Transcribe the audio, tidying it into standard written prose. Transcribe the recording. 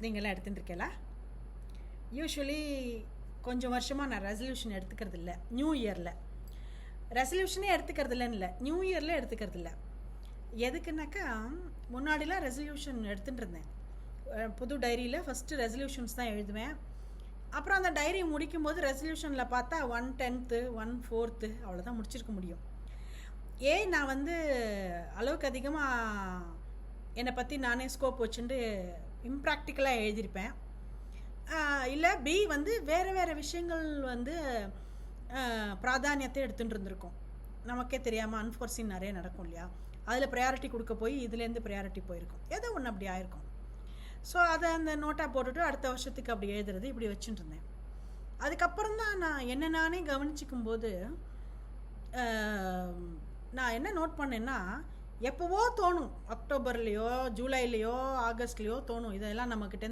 நீங்களாம் எடுத்துகிட்டு இருக்கல. யூஸ்வலி கொஞ்சம் வருஷமாக நான் ரெசல்யூஷன் எடுத்துக்கிறது இல்லை. நியூ இயரில் ரெசல்யூஷனே எடுத்துக்கிறது இல்லைன்னு, நியூ இயரில் எடுத்துக்கிறது இல்லை. எதுக்குன்னாக்கா, முன்னாடிலாம் ரெசல்யூஷன் எடுத்துகிட்டு இருந்தேன். புது டைரியில் ஃபஸ்ட்டு ரெசல்யூஷன்ஸ் தான் எழுதுவேன். அப்புறம் அந்த டைரி முடிக்கும்போது ரெசல்யூஷனில் பார்த்தா 1/10 1/4 அவ்வளோதான் முடிச்சிருக்க முடியும். நான் வந்து அளவுக்கு அதிகமாக என்னை பற்றி நானே ஸ்கோப் வச்சுட்டு இம்ப்ராக்டிக்கலாக எழுதியிருப்பேன். இல்லை பி வந்து வேறு விஷயங்கள் வந்து பிராதானியத்தை எடுத்துகிட்டு இருந்திருக்கோம். நமக்கே தெரியாமல் அன்ஃபோர்சின் நிறைய நடக்கும் இல்லையா, அதில் ப்ரையாரிட்டி கொடுக்க போய் இதுலேருந்து ப்ரையாரிட்டி போயிருக்கும், ஏதோ ஒன்று அப்படி ஆயிருக்கும். ஸோ அதை அந்த நோட்டாக போட்டுட்டு அடுத்த வருஷத்துக்கு அப்படி எழுதுறது இப்படி வச்சுட்டு இருந்தேன். அதுக்கப்புறம் தான் நான் என்ன நானே கவனிச்சிக்கும் போது நான் என்ன நோட் பண்ணேன்னா, எப்போவோ தோணும், அக்டோபர்லேயோ ஜூலைலேயோ ஆகஸ்ட்லேயோ தோணும், இதெல்லாம் நம்மக்கிட்ட